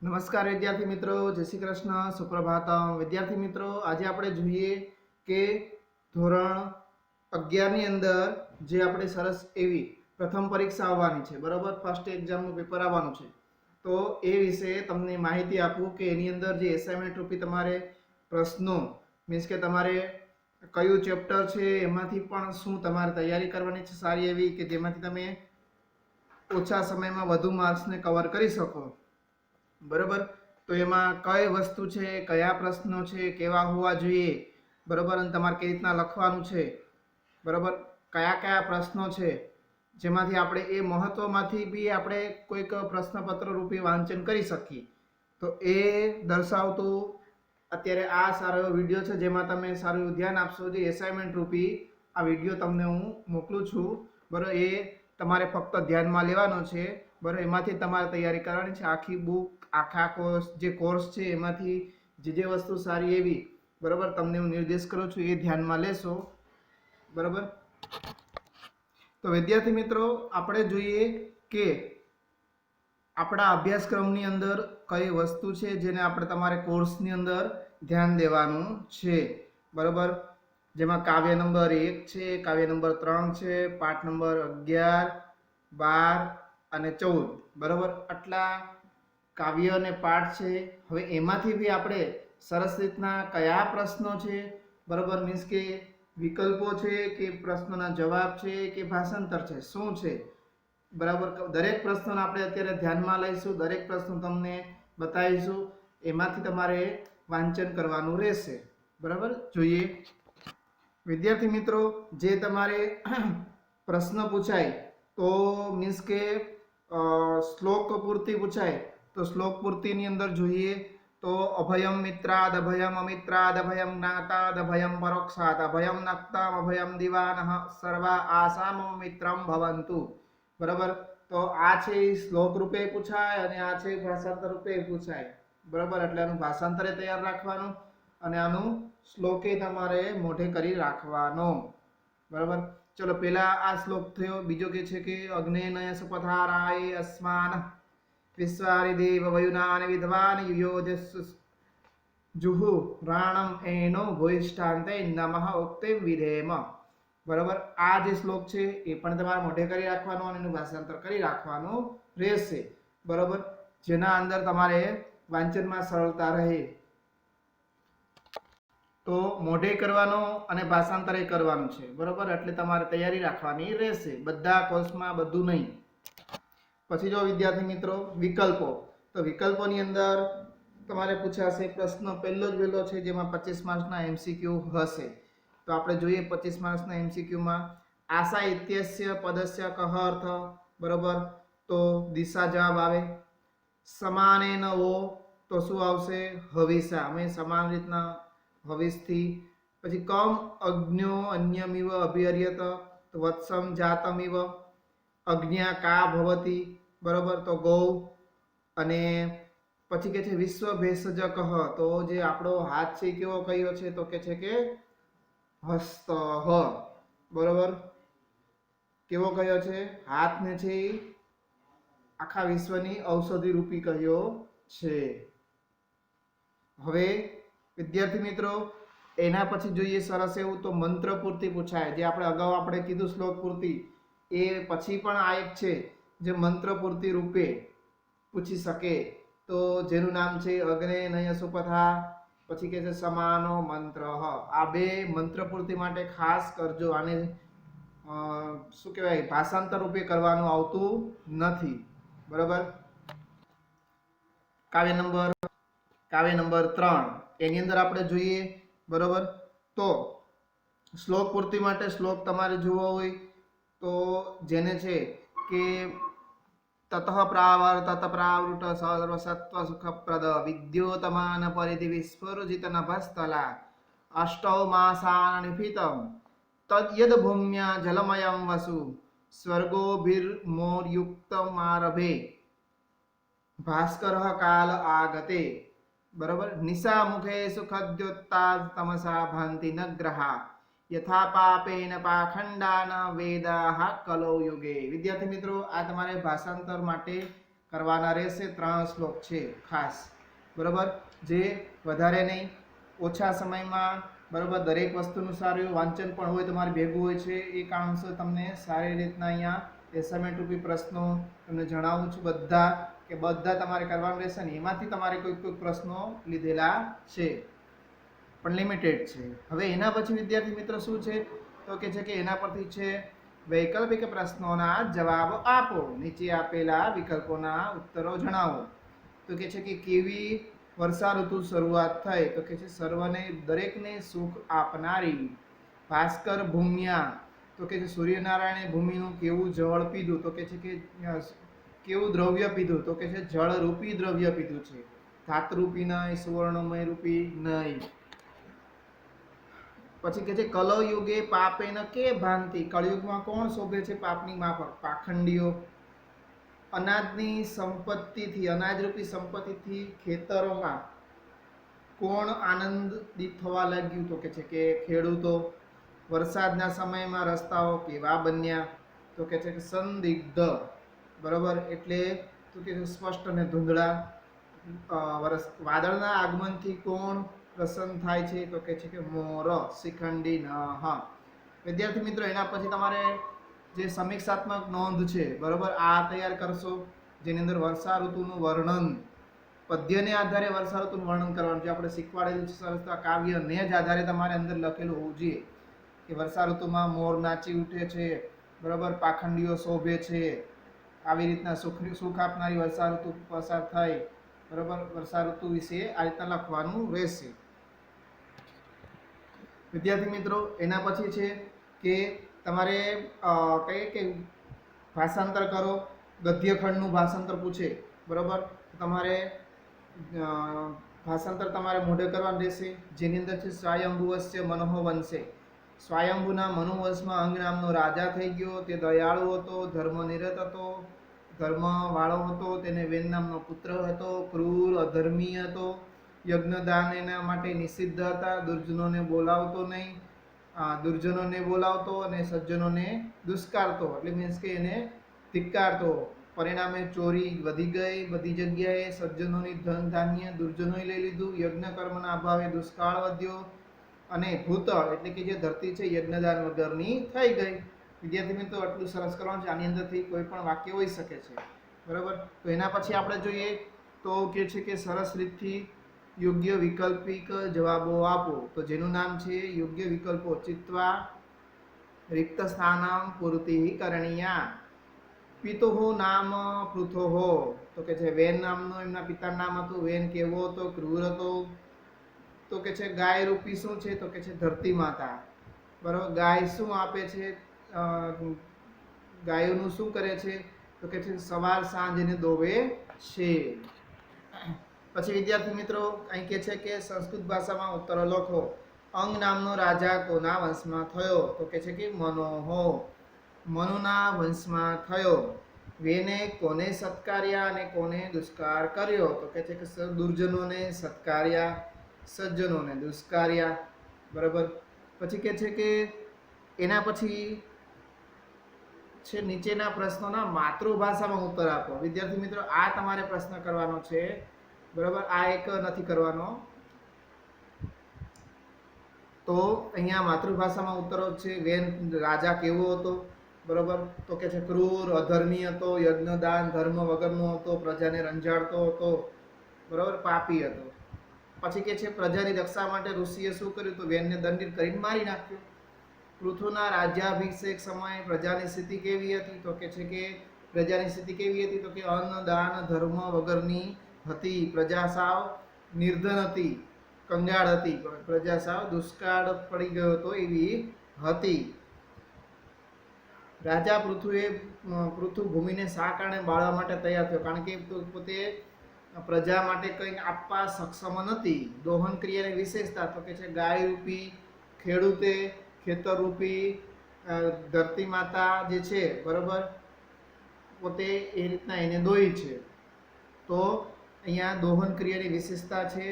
નમસ્કાર વિદ્યાર્થી મિત્રો, જય શ્રી કૃષ્ણ, સુપ્રભાતમ. વિદ્યાર્થી મિત્રો, આજે આપણે જોઈએ કે ધોરણ 11 ની અંદર જે આપણે સરસ એવી પ્રથમ પરીક્ષા આવવાની છે, બરાબર, ફર્સ્ટ એક્ઝામનું પેપર આવવાનું છે. તો એ વિશે તમને માહિતી આપું કે એની અંદર જે એસાઇનમેન્ટ રૂપી તમારે પ્રશ્નો મીન્સ કે તમારે કયું ચેપ્ટર છે એમાંથી પણ શું તમારે તૈયારી કરવાની છે સારી એવી કે જેમાંથી તમે ઓછા સમયમાં વધુ માર્ક્સને કવર કરી શકો, બરાબર. તો એમાં કઈ વસ્તુ છે, કયા પ્રશ્નો છે, કેવા હોવા જોઈએ, બરાબર, અને તમારે કઈ રીતના લખવાનું છે, બરાબર, કયા કયા પ્રશ્નો છે જેમાંથી આપણે એ મહત્વમાંથી બી આપણે કોઈક પ્રશ્નપત્ર રૂપે વાંચન કરી શકીએ. તો એ દર્શાવતું અત્યારે આ સારો એવો વિડીયો છે જેમાં તમે સારું એવું ધ્યાન આપશો. જે એસાઇનમેન્ટ રૂપી આ વિડીયો તમને હું મોકલું છું, બરાબર, એ તમારે ફક્ત ધ્યાનમાં લેવાનો છે, બરાબર. એમાંથી તમારે તૈયારી કરવાની છે. આખી બુક, આખા કોર્સ જે કોર્સ છે એમાંથી જે વસ્તુ સારી એવી, બરાબર, તમને હું નિર્દેશ કરું છું એ ધ્યાનમાં લેશો, બરાબર. તો વિદ્યાર્થી મિત્રો, આપણે જોઈએ કે આપણા અભ્યાસક્રમની અંદર કઈ વસ્તુ છે જેને આપણે તમારે કોર્સની અંદર ધ્યાન દેવાનું છે, બરાબર. જેમાં કાવ્ય નંબર 1 છે, કાવ્ય નંબર 3 છે, પાઠ નંબર 11, 12 અને 14, બરાબર. આટલા કાવ્ય અને પાઠ છે. હવે એમાંથી બી આપણે સરસ રીતના કયા પ્રશ્નો છે, બરાબર, મીન્સ કે વિકલ્પો છે કે પ્રશ્નોના જવાબ છે કે ભાષાંતર છે, શું છે, બરાબર, દરેક પ્રશ્નોને આપણે અત્યારે ધ્યાનમાં લઈશું, દરેક પ્રશ્નો તમને બતાવીશું. એમાંથી તમારે વાંચન કરવાનું રહેશે, બરાબર. જોઈએ વિદ્યાર્થી મિત્રો, જે તમારે પ્રશ્ન પૂછાય તો મીન્સ કે શ્લોક પૂર્તિ પૂછાય તો શ્લોક પૂર્તિની અંદર જોઈએ તો અભયમ મિત્રાદ, અભયમ અમિત્રાદ, અભયમ જ્ઞાતાદ, અભયમ પરોક્ષાદ, અભયમ નક્તમ, અભયમ દિવાનઃ, સર્વા આસામ મિત્રમ ભવંતુ, બરાબર. તો આ છે શ્લોક રૂપે પૂછાય અને આ છે ભાષાંતર રૂપે પૂછાય, બરાબર. એટલે આનું ભાષાંતરે તૈયાર રાખવાનું અને આનું શ્લોકે તમારે મોઢે કરી રાખવાનો, બરાબર. ચલો, પેલા આ શ્લોક થયો. બીજો કે છે કે અગ્નેનય સુપથારાય અસ્માન વિશ્વારી દેવ વયુનાન વિદ્વાન યુયોધસ જુહુ રાણમ એનો ભૂયષ્ઠાંતે નમઃ ઉક્તે વિધેમ, બરાબર. આ જે શ્લોક છે એ પણ તમારે મોઢે કરી રાખવાનો અને એનું ભાષાંતર કરી રાખવાનું રહેશે, બરાબર, જેના અંદર તમારે વાંચનમાં સરળતા રહે. તો મોઢે કરવાનો અને ભાષાંતરે કરવાનું છે, બરાબર. એટલે તમારે તૈયારી રાખવાની રહેશે, બધા કોર્સમાં બધું નહીં. પછી જો વિદ્યાર્થી મિત્રો વિકલ્પો, તો વિકલ્પોની અંદર તમારે પૂછાશે પ્રશ્ન પહેલો જ વહેલો છે જેમાં 25 માર્ક્સના એમસીક્યુ હશે. તો આપણે જોઈએ 25 માર્ક્સના એમસીક્યુમાં આશા ઇત્યસ્ય પદસ્ય કહ અર્થ, બરાબર. તો દિશા જવાબ આવે. સમાનેન વો, તો શું આવશે? હવિષા. અમે સમાન રીતના હવિષથી. પછી કમ અજ્ઞો અન્યમિવ અભિહર્યત, તો વત્સમ જાતમિવ. અજ્ઞા કા ભવતી, બરાબર, તો ગૌ. અને પછી કે છે વિશ્વ ભેષજ કહ, તો જે આપણો હાથ છે કેવો કયો છે? તો કે છે કે હસ્ત, બરાબર. કેવો કયો છે? હાથને છે આખા વિશ્વની ઔષધિ રૂપી કહ્યો છે. હવે વિદ્યાર્થી મિત્રો એના પછી જોઈએ સરસ એવું તો મંત્ર પૂર્તિ પૂછાય. જે આપણે અગાઉ આપણે કીધું શ્લોક પૂર્તિ, એ પછી પણ આ એક છે જે મંત્ર પૂર્તિ રૂપે પૂછી શકે. તો જેનું નામ છે અગ્નેનય સુપથા, પછી કે છે સમાનો મંત્ર. આ બે મંત્ર પૂર્તિ માટે ખાસ કરજો. આને શું કહેવાય, ભાષાંતર રૂપે કરવાનું આવતું નથી, બરાબર. કાવ્ય નંબર 3 એની અંદર આપણે જોઈએ, બરાબર. તો શ્લોક પૂર્તિ માટે શ્લોક તમારે જોવો હોય તો જેને છે કે તતઃ પ્રાવર્તત પ્રાવૃત સર્વસત્વ સુખપ્રદ વિદ્યોતમાન પરિધિ વિસ્ફુરજિત નભસ્થલા અષ્ટૌ માસાન નિફિતમ તદ્યદ ભૂમ્યા જલમયમ વસુ સ્વર્ગોભિર્મોર્યુક્તમારભે ભાસ્કરઃ કાલ આગતે, બરાબર. નિશા મુખે સુખદ્યોત્તા તમસા ભાંતિ નગ્રહા યથા પાપેન પાખંડાન વેદાહ કલો યુગે. વિદ્યાર્થી મિત્રો, આ તમારે ભાષાંતર માટે કરવાના રહેશે. 3 શ્લોક છે ખાસ, બરાબર, જે વધારે નહીં, ઓછા સમયમાં, બરાબર, દરેક વસ્તુનું સારું વાંચન પણ હોય તમારે ભેગું હોય છે. એ કારણસર તમને સારી રીતના અહીંયા એસાઇનમેન્ટ રૂપી પ્રશ્નો તમને જણાવું છું બધા તમારે કરવાનું રહેશે ને એમાંથી તમારે કોઈ પ્રશ્નો લીધેલા છે પણ લિમિટેડ છે. હવે એના પછી વિદ્યાર્થી મિત્રો શું છે તો કે છે કે એના પરથી છે વૈકલ્પિક પ્રશ્નોના જવાબ આપો, નીચે આપેલા વિકલ્પોના ઉત્તરો જણાવો. તો કે છે કે કેવી વર્ષા ઋતુ શરૂઆત થઈ તો કે છે સર્વને દરેકને સુખ આપનારી. ભાસ્કર ભૂમ્યા તો કે છે સૂર્યનારાયણે ભૂમિનું કેવું જળ પીધું તો કે છે કે કેવું દ્રવ્ય પીધું તો કે છે જળરૂપી દ્રવ્ય પીધું છે. ધાતરૂપી નહીં, સુવર્ણમય રૂપી નહીં. પછી કે છે કલયુગે પાપેન કે ભાંતિ, કળયુગમાં કોણ શોભે છે પાપની માફક? પાખંડીઓ. અનાજની સંપત્તિથી, અનાજરૂપી સંપત્તિથી ખેતરોમાં કોણ આનંદિત થવા લાગ્યું તો કે છે કે ખેડૂતો. વરસાદના સમયમાં રસ્તાઓ કેવા બન્યા તો કે છે કે સંદિગ્ધ, બરાબર, એટલે તો કે સ્પષ્ટ અને ધૂંધળા. વાદળના આગમનથી કોણ પ્રસન્ન થાય છે તો કે છે કે મોર. શિખંડી ન. વિદ્યાર્થી મિત્રો એના પછી તમારે જે સમીક્ષાત્મક નોંધ છે, બરાબર, આ તૈયાર કરશો જેની અંદર વર્ષા ઋતુનું વર્ણન, પદ્યને આધારે વર્ષા ઋતુનું વર્ણન કરવાનું છે. આપણે શીખવાડેલું છે સરસ કાવ્યને જ આધારે તમારે અંદર લખેલું હોવું જોઈએ કે વર્ષા ઋતુમાં મોર નાચી ઉઠે છે, બરાબર, પાખંડીઓ શોભે છે, આવી રીતના સુખ આપનારી વર્ષા ઋતુ પસાર થાય, બરાબર. વર્ષા ઋતુ વિશે આ રીતના લખવાનું રહેશે. વિદ્યાર્થી મિત્રો એના પછી છે કે તમારે કહીએ કે ભાષાંતર કરો. ગદ્યખંડનું ભાષાંતર પૂછે, બરાબર, તમારે ભાષાંતર તમારે મોઢે કરવાનું રહેશે. જેની અંદર છે સ્વયંભુવસ્ય મનોહો વંશે. સ્વયંભુના મનુવંશમાં અંગ નામનો રાજા થઈ ગયો. તે દયાળુ હતો, ધર્મનિરત હતો, ધર્મવાળો હતો. તેને વેન નામનો પુત્ર હતો. ક્રૂર, અધર્મી હતો. યજ્ઞદાન એના માટે નિષિદ્ધ હતા. દુર્જનોને બોલાવતો અને સજ્જનોને દુષ્કારતો, એટલે મીન્સ કે એને ધિક્કારતો. પરિણામે ચોરી વધી ગઈ બધી જગ્યાએ. સજ્જનોની ધન ધાન્ય દુર્જનોએ લઈ લીધું. યજ્ઞ કર્મના અભાવે દુષ્કાળ વધ્યો અને ભૂતળ એટલે કે જે ધરતી છે યજ્ઞદાન વગરની થઈ ગઈ. વિદ્યાર્થી મિત્રો આટલું સરસ કરવાનું છે. આની અંદરથી કોઈ પણ વાક્ય હોઈ શકે છે, બરાબર. તો એના પછી આપણે જોઈએ તો કે છે કે સરસ રીતથી યોગ્ય વિકલ્પિક જવાબો આપો. તો જેનું નામ છે યોગ્ય વિકલ્પો. ચિત્વા રિક્ત સ્થાનમ પૂર્તિ કરણીયા. પિતુઃ નામ પૃથોઃ તો કે છે વેન નામનું એમના પિતાનું નામ હતું. વેન કેવો હતો? ક્રૂર હતો. તો કે છે ગાય રૂપી શું છે તો કે છે ધરતી માતા, બરાબર. ગાય શું આપે છે? ગાયોનું શું કરે છે તો કે છે સવાર સાંજ એને દોવે છે. પછી વિદ્યાર્થી મિત્રો અહીં કે છે કે સંસ્કૃત ભાષામાં ઉત્તર લખો. અંગ નામનો રાજા કોના વંશમાં થયો તો કે છે કે મનોહો. મનુના વંશમાં થયો. વેને કોને સત્કાર્યા અને કોને દુષ્કાર કર્યો તો કે છે કે દુર્જનોને સત્કાર્યા, સજ્જનોને દુષ્કાર્યા, બરાબર. પછી કે છે કે એના પછી છે નીચેના પ્રશ્નોના માતૃભાષામાં ઉત્તર આપો. વિદ્યાર્થી મિત્રો આ તમારે પ્રશ્ન કરવાનો છે, બરાબર. આ એક નથી કરવાનો. તો અહીંયા માતૃભાષામાં ઉત્તરો છે. વેન રાજા કેવો હતો? બરાબર. તો કે છે ક્રૂર, અધર્મી હતો, યજ્ઞદાન ધર્મ વગરનો હતો, પ્રજાને રંજાડતો હતો, બરાબર, પાપી હતો. પછી કે છે પ્રજાની રક્ષા માટે ઋષિએ શું કર્યું તો વેનને દંડિત કરીને મારી નાખ્યો. પૃથુના રાજ્યાભિષેક સમયે પ્રજાની સ્થિતિ કેવી હતી તો કે છે કે પ્રજાની સ્થિતિ કેવી હતી તો કે અન્ન દાન ધર્મ વગરની હતી. પ્રજા સાવ નિર્ધન હતી, કંગાળ હતી. પ્રજા સાવ દુષ્કાળ પડી ગયો હતો એવી હતી. રાજા પૃથુ ભૂમિને શા કારણે બાળવા માટે તૈયાર થયો? કારણ કે પોતે પ્રજા માટે કંઈક આપવા સક્ષમ નથી. દોહન ક્રિયાની વિશેષતા તો કે છે ગાય રૂપી ખેડૂતે, ખેતર રૂપી ધરતી માતા જે છે, બરાબર, પોતે એ રીતના એને દોઈ છે. તો અહીંયા દોહન ક્રિયાની વિશેષતા છે.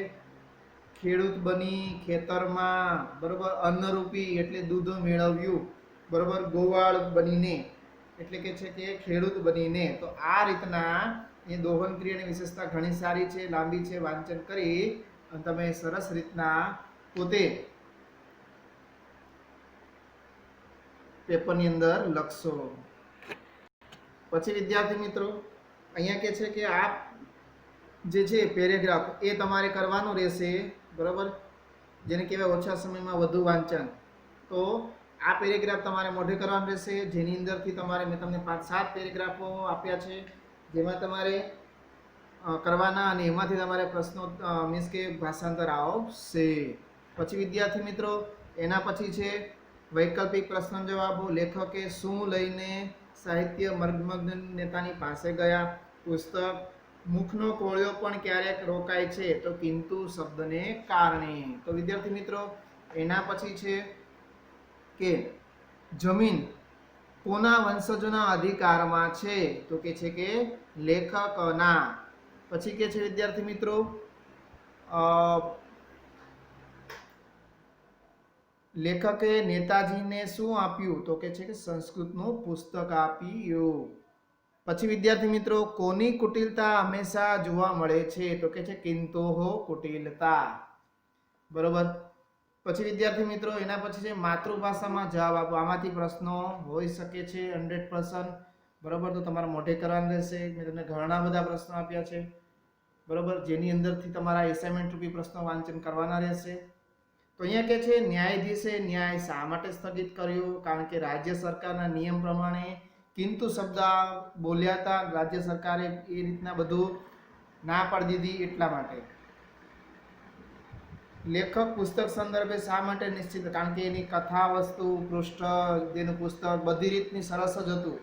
ખેડૂત બની ખેતરમાં, બરાબર, અન્નરૂપી એટલે દૂધ મેળવ્યું, બરાબર, ગોવાળ બનીને એટલે કે છે કે ખેડૂત બનીને. તો આ રીતના એ દોહન ક્રિયાની વિશેષતા ઘણી સારી છે, લાંબી છે. વાંચન કરી અને તમે સરસ રીતના પોતે પેપરની અંદર લખશો. પછી વિદ્યાર્થી મિત્રો અહીંયા કે છે કે આ જે છે પેરેગ્રાફ એ તમારે કરવાનું રહેશે, બરાબર, જેને કહેવાય ઓછા સમયમાં વધુ વાંચન. તો આ પેરેગ્રાફ તમારે મોઢે કરવાનું રહેશે, જેની અંદરથી તમારે મેં તમને 5-7 પેરેગ્રાફો આપ્યા છે, જેમાં તમારે કરવાના અને એમાંથી તમારે પ્રશ્નો મીન્સ કે ભાષાંતર આવશે. પછી વિદ્યાર્થી મિત્રો એના પછી છે વૈકલ્પિક પ્રશ્ન જવાબો. લેખકે શું લઈને સાહિત્ય મર્મગ્ન નેતાની પાસે ગયા? પુસ્તક. મુખનો કોળિયો પણ ક્યારેક રોકાય છે, તો કિંતુ શબ્દને કારણે. તો વિદ્યાર્થી મિત્રો એના પછી છે કે જમીન કોના વંશજોના અધિકારમાં છે? તો કે છે કે લેખકના. પછી કે છે વિદ્યાર્થી મિત્રો લેખકે નેતાજીને શું આપ્યું? તો કે છે કે સંસ્કૃતનું પુસ્તક આપ્યું. પછી વિદ્યાર્થી મિત્રો કોની કુટિલતા હંમેશા જોવા મળે છે? તો કે છે કિંતોહો કુટિલતા. બરોબર. પછી વિદ્યાર્થી મિત્રો એના પછી છે માતૃભાષામાં જવાબ આપો. આમાંથી પ્રશ્નો હોઈ શકે છે 100%. બરોબર. તો તમારે મોઢે કરવાનું રહેશે. મેં તમને ઘણા બધા પ્રશ્નો આપ્યા છે, બરોબર, જેની અંદરથી તમારા એસાઇનમેન્ટ રૂપી પ્રશ્નો વાંચન કરવાના રહેશે. તો અહીંયા કે છે ન્યાયાધીશે ન્યાય શા માટે સ્થગિત કર્યો? કારણ કે રાજ્ય સરકારના નિયમ પ્રમાણે કિંતુ શબ્દ બોલ્યા હતા, રાજ્ય સરકારે એ રીતના બધું ના પાડી દીધી એટલા માટે. લેખક પુસ્તક સંદર્ભે શા માટે નિશ્ચિત? કારણ કે એની કથા વસ્તુ પૃષ્ઠ જેનું પુસ્તક બધી રીતની સરસ જ હતું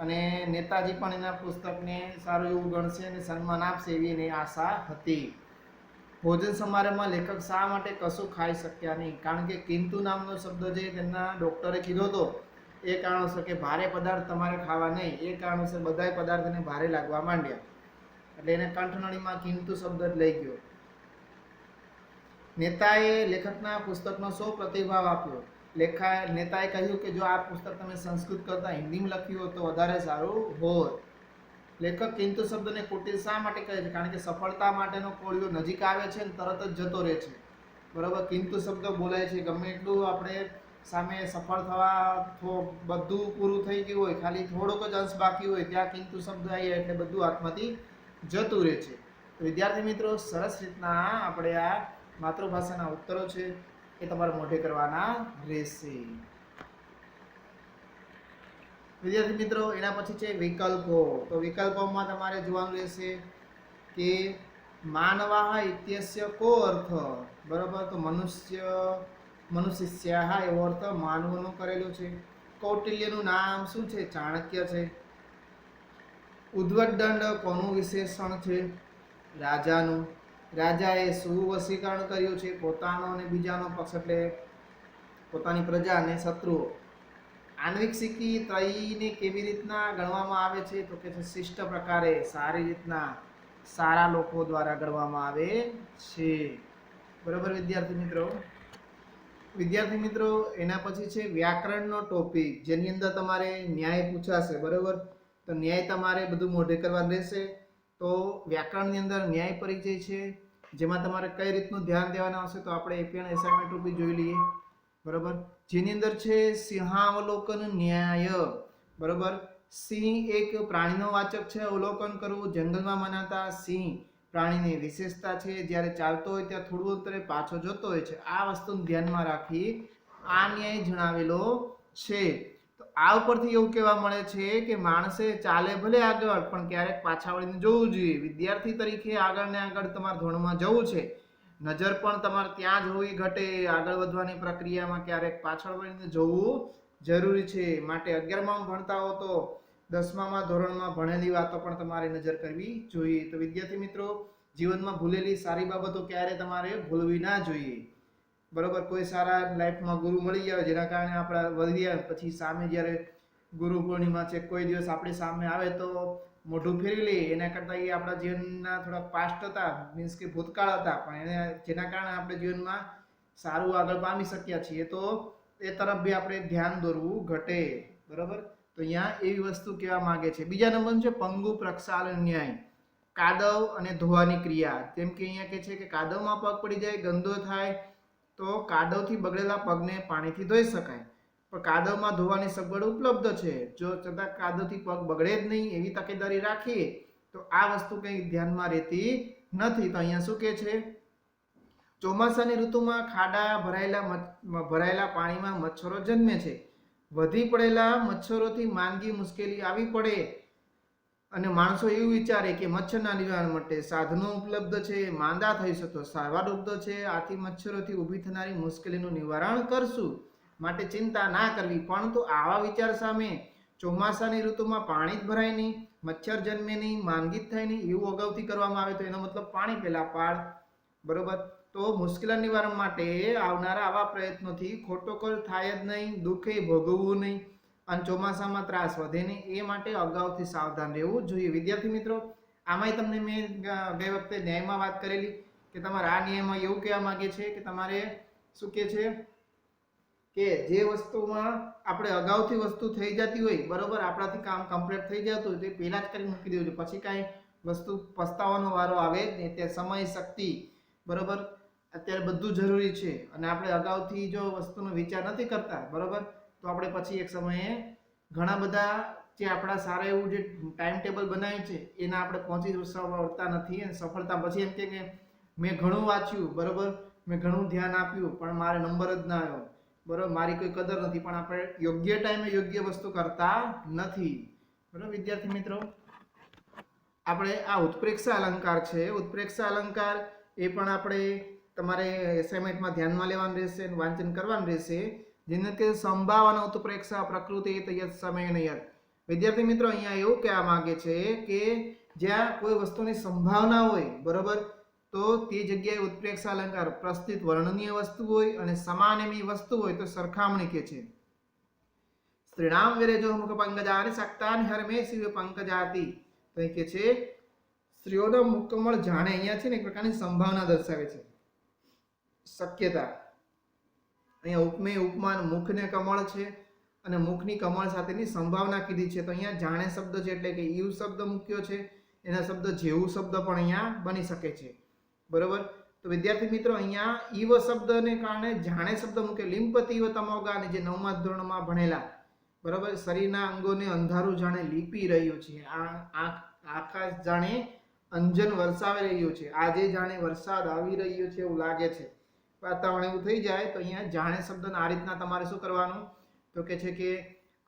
અને નેતાજી પણ એના પુસ્તકને સારું એવું ગણશે અને સન્માન આપશે એવી એની આશા હતી. ભોજન સમારંભમાં લેખક શા માટે કશું ખાઈ શક્યા નહીં? કારણ કે કિંતુ નામનો શબ્દ જે તેમના ડૉક્ટરે કીધો હતો એ કારણોસર કે ભારે પદાર્થ તમારે ખાવા નહીં, એ કારણોસર બધાય પદાર્થને ભારે લાગવા માંડ્યા, એટલે એને કંઠનળીમાં કિંતુ શબ્દ જ લઈ ગયો. નેતાએ લેખકના પુસ્તકનો શો પ્રતિભાવ આપ્યો? નેતાએ કહ્યું કે જો આ પુસ્તક તમે સંસ્કૃત કરતા હિન્દીમાં લખ્યું હોત તો વધારે સારું હોત. લેખક કિંતુ શબ્દને કુટિલ શા માટે કહે છે? કારણ કે સફળતા માટેનો કોળિયો નજીક આવે છે અને તરત જ જતો રહે છે, બરાબર. કિંતુ શબ્દ બોલાય છે ગમે એટલું આપણે સામે સફળ થવા બધું પૂરું થઈ ગયું હોય, ખાલી થોડોક જ અંશ બાકી હોય ત્યાં કિંતુ શબ્દ આવી એટલે બધું હાથમાંથી જતું રહે છે. તો વિદ્યાર્થી મિત્રો સરસ રીતના આપણે આ માતૃભાષાના ઉત્તરો છે એ તમારે મોઢે કરવાના રહેશે. વિદ્યાર્થી મિત્રો એના પછી છે વિકલ્પો. તો વિકલ્પોમાં તમારે જોવાનું રહેશે કે માનવાહ ઇત્યસ્ય કો અર્થ, બરાબર. તો મનુષ્યસ્યાહ એવો અર્થ માનવનો કરેલો છે. કૌટિલ્યનું નામ શું છે? ચાણક્ય છે. ઉદ્વદંડ કોનું વિશેષણ છે? રાજાનું. રાજાએ શું વશીકરણ કર્યું છે? પોતાનો અને બીજાનો પક્ષ, એટલે પોતાની પ્રજા અને શત્રુઓ. આણ્વિક સિક્કી ત્રયીને કેવી રીતના ગણવામાં આવે છે? તો કે છે શિષ્ટ પ્રકારે, સારી રીતના, સારા લોકો દ્વારા ગણવામાં આવે છે, બરાબર. વિદ્યાર્થી મિત્રો એના પછી છે વ્યાકરણનો ટોપિક, જેની અંદર તમારે ન્યાય પૂછાશે, બરાબર. તો ન્યાય તમારે બધું મોઢે કરવાનું રહેશે. તો વ્યાકરણની અંદર ન્યાય પરિચય છે, જેમાં તમારે કઈ રીતનું ધ્યાન દેવાનું આવશે તો આપણે એ પણ એસાઇનમેન્ટ રૂપી જોઈ લઈએ, બરાબર. જેની અંદર છે સિંહાવલોકન ન્યાય, બરાબર. સિંહ એક પ્રાણીનો વાચક છે. અવલોકન કરવું, જંગલમાં મનાતા સિંહ પ્રાણીની વિશેષતા છે, જ્યારે ચાલતો હોય ત્યાં થોડું અંતરે પાછો જતો હોય છે. આ વસ્તુને ધ્યાનમાં રાખી આ ન્યાય જણાવેલો છે. તો આ ઉપરથી એવું કહેવા મળે છે કે માણસે ચાલે ભલે આગળ પણ ક્યારેક પાછા વળીને જવું જોઈએ. વિદ્યાર્થી તરીકે આગળ ને આગળ તમારે ધોરણમાં જવું છે, નજર પણ તમારે ત્યાં જ હોવી ઘટે. આગળ વધવાની પ્રક્રિયામાં ક્યારેક પાછળ વળીને જવું જરૂરી છે. માટે 11માં ભણતા હો તો 10મા ધોરણમાં ભણેલી વાતો પણ તમારે નજર કરવી જોઈએ. તો વિદ્યાર્થી મિત્રો જીવનમાં ભૂલેલી સારી બાબતો ક્યારે તમારે ભૂલવી ના જોઈએ, બરોબર. કોઈ સારા લાઈફમાં ગુરુ મળી જાય જેના કારણે આપણે વધ્યા, પછી સામે જ્યારે ગુરુ પૂર્ણિમા છે કોઈ દિવસ આપણી સામે આવે તો મોઢું ફેરવી લઈએ, એના કરતાં એ આપણા જીવનના થોડાક પાસ્ટ હતા, મીન્સ કે ભૂતકાળ હતા, પણ એને જેના કારણે આપણે જીવનમાં સારું આગળ પામી શક્યા છીએ, તો એ તરફ બી આપણે ધ્યાન દોરવું ઘટે, બરાબર. તો અહીંયા એવી વસ્તુ કહેવા માંગે છે. બીજા નંબર છે પંગુ પ્રક્ષાલન ન્યાય. કાદવ અને ધોવાની ક્રિયા. જેમ કે અહીંયા કહે છે કે કાદવમાં પગ પડી જાય, ગંદો થાય તો કાદવથી બગડેલા પગને પાણીથી ધોઈ શકાય. પણ કાદવમાં ધોવાની સગવડ ઉપલબ્ધ છે. જો છતાં કાદવથી પગ બગડે જ નહીં એવી તકેદારી રાખીએ તો આ વસ્તુ કંઈ ધ્યાનમાં રહેતી નથી. તો અહીંયા શું કહે છે, ચોમાસાની ઋતુમાં ખાડા ભરાયેલા પાણીમાં મચ્છરો જન્મે છે. વધી પડેલા મચ્છરોથી માંદગી મુશ્કેલી આવી પડે અને માણસો એવું વિચારે કે મચ્છરના નિવારણ માટે સાધનો ઉપલબ્ધ છે, માંદા થઈ શકતો સારવાર ઉપલબ્ધ છે, આથી મચ્છરોથી ઊભી થનારી મુશ્કેલીનું નિવારણ કરશું, માટે ચિંતા ના કરવી. પરંતુ આવા વિચાર સામે ચોમાસાની ઋતુમાં પાણી જ ભરાય નહીં, મચ્છર જન્મે નહીં, માંદગી થાય નહીં એવું અગાઉથી કરવામાં આવે તો એનો મતલબ પાણી પહેલા પાડ. બરોબર. તો મુશ્કેલી નિવારણ માટે આવનારા આવા પ્રયત્નોથી ખોટો ખર્ચ થાય જ નહીં, દુઃખે ભોગવવું નહીં અને ચોમાસામાં ત્રાસ વધે નહીં, એ માટે અગાઉથી સાવધાન રહેવું જોઈએ. વિદ્યાર્થી મિત્રો, આમાંય તમને મેં ગઈ વખતે ન્યાયમાં વાત કરેલી કે તમારે આ ન્યાયમાં એવું કહેવા માંગે છે કે તમારે શું કહે છે કે જે વસ્તુમાં આપણે અગાઉથી વસ્તુ થઈ જતી હોય, બરોબર, આપણાથી કામ કમ્પ્લીટ થઈ જતું હોય તે પહેલાં જ કરી મૂકી દેવું જોઈએ. પછી કાંઈ વસ્તુ પસ્તાવાનો વારો આવે જ નહીં. તે સમય, શક્તિ, બરોબર, અત્યારે બધું જરૂરી છે અને આપણે અગાઉથી જો વસ્તુનો વિચાર નથી કરતા, બરોબર, તો આપણે પછી એક સમયે ઘણા બધા જે આપણા સારા એવું જે ટાઈમ ટેબલ બનાવ્યું છે એના આપણે પહોંચી વળતા નથી અને સફળતા પછી એમ કે મેં ઘણું વાંચ્યું, બરોબર, મેં ઘણું ધ્યાન આપ્યું પણ મારે નંબર જ ના આવ્યો, બરોબર, મારી કોઈ કદર નથી. પણ આપણે યોગ્ય ટાઈમે યોગ્ય વસ્તુ કરતા નથી. બરોબર વિદ્યાર્થી મિત્રો, આપણે આ ઉત્પ્રેક્ષા અલંકાર છે. ઉત્પ્રેક્ષા અલંકાર એ પણ આપણે તમારે એસાઇનમેન્ટમાં ધ્યાનમાં લેવાનું રહેશે અને વાંચન કરવાનું રહેશે. જેને કે સંભાવના ઉત્પ્રેક્ષા પ્રકૃતિ યત સમય યત. વિદ્યાર્થી મિત્રો, અહીંયા એવું કહેવા માંગે છે કે જ્યાં કોઈ વસ્તુની સંભાવના હોય, બરોબર, તો તે જગ્યાએ ઉત્પ્રેક્ષા અલંકાર પ્રસ્તુત વર્ણનીય વસ્તુ હોય અને સમાન એવી વસ્તુ હોય તો સરખામણી કે છે. સ્ત્રીણામ વિરેજો મુખ પંકજાની સક્તાની હરમે શિવ પંકજાતિ. તો એ કે છે સ્ત્રીઓનો મુખકમળ જાણે, અહીંયા છે ને એક પ્રકારની સંભાવના દર્શાવે છે, શક્યતા. અહીંયા ઉપમેય ઉપમાન મુખને કમળ છે અને મુખની કમળ સાથેની સંભાવના કીધી છે. તો અહીંયા જાણે શબ્દ છે એટલે કે ઈવ શબ્દ મૂક્યો છે, એના શબ્દ જેવું શબ્દ પણ અહીંયા બની શકે છે. બરોબર. તો વિદ્યાર્થી મિત્રો, અહીંયા ઈવ શબ્દને કારણે જાણે શબ્દ મૂકે. લિંપતિવ તમોગાને જે 9મા ધોરણમાં ભણેલા, બરોબર, શરીરના અંગોને અંધારું જાણે લીપી રહ્યું છે, આકાશ જાણે અંજન વરસાવી રહ્યું છે, આજે જાણે વરસાદ આવી રહ્યો છે એવું લાગે છે, વાતાવરણ એવું થઈ જાય. તો અહીંયા જાણે શબ્દને આ રીતના તમારે શું કરવાનું તો કે છે કે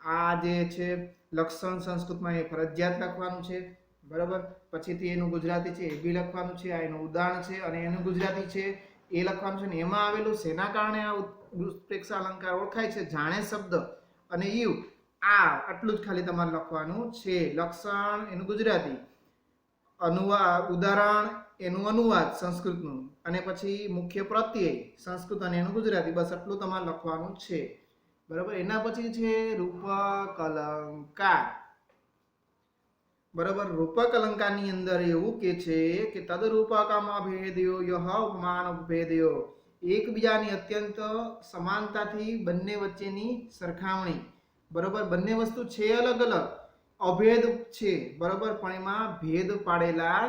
આ જે છે લક્ષણ સંસ્કૃતમાં એ ફરજિયાત લખવાનું છે, બરાબર. પછીથી એનું ગુજરાતી છે એ બી લખવાનું છે, આ એનું ઉદાહરણ છે અને એનું ગુજરાતી છે એ લખવાનું છે. ને એમાં આવેલું શેના કારણે આ ઉત્પ્રેક્ષા અલંકાર ઓળખાય છે, જાણે શબ્દ અને યુ, આ આટલું જ ખાલી તમારે લખવાનું છે. લક્ષણ એનું ગુજરાતી, ઉદાહરણ એનું અનુવાદ સંસ્કૃતનું, અને પછી મુખ્ય પ્રત્યય સંસ્કૃત અને એનું ગુજરાતી, બસ આટલું તમારે લખવાનું છે. બરાબર. એના પછી છે રૂપક અલંકાર. બરાબર. રૂપક અલંકારની અંદર એવું કે છે કે તદરૂપકમાં ભેદયો યહ ઉપમાન ભેદયો, એકબીજાની અત્યંત સમાનતાથી બંને વચ્ચેની સરખામણી. બરાબર. બંને વસ્તુ છે અલગ અલગ, અભેદ છે, બરાબર, પણ એમાં ભેદ પાડેલા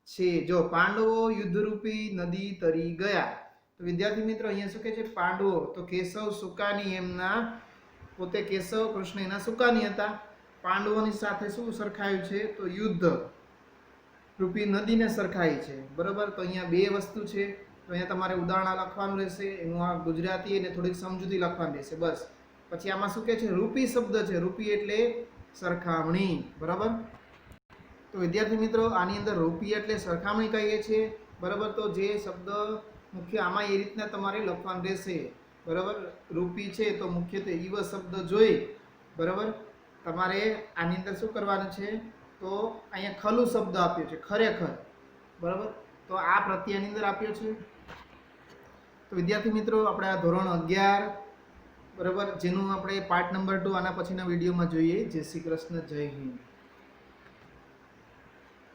છે. જો પાંડવો યુદ્ધરૂપી નદી તરી ગયા. તો વિદ્યાર્થી મિત્રો, અહીંયા શું કહે છે, પાંડવો તો કેશવ સુકાની, એમના પોતે કેશવ કૃષ્ણ એના સુકાની હતા. પાંડવોની સાથે શું સરખાયું છે તો યુદ્ધ રૂપી નદીને સરખાઈ છે. બરાબર. તો અહીંયા બે વસ્તુ છે. તો અહીંયા તમારે ઉદાહરણ લખવાનું રહેશે, એનું આ ગુજરાતી અને થોડીક સમજૂતી લખવાની રહેશે, બસ. પછી આમાં શું કહે છે, રૂપી શબ્દ છે. રૂપી એટલે સરખામણી. બરાબર. તો વિદ્યાર્થી મિત્રો, આની અંદર રૂપી એટલે સરખામણી કહીએ છીએ. બરાબર. તો જે શબ્દ મુખ્ય આમાં એ રીતના તમારે લખવાનું રહેશે. બરાબર. રૂપી છે તો મુખ્યત્વે ઈવ શબ્દ જોઈ, બરાબર, તમારે આની અંદર શું કરવાનું છે તો અહીંયા ખલું શબ્દ આપ્યો છે, ખરેખર. બરાબર. તો આ પ્રત્યયની અંદર આપ્યો છે. તો વિદ્યાર્થી મિત્રો, આપણે આ ધોરણ 11, બરાબર, જેનું આપણે પાર્ટ નંબર 2 આના પછીના વિડીયોમાં જોઈએ. જય શ્રી કૃષ્ણ, જય હિન્દ.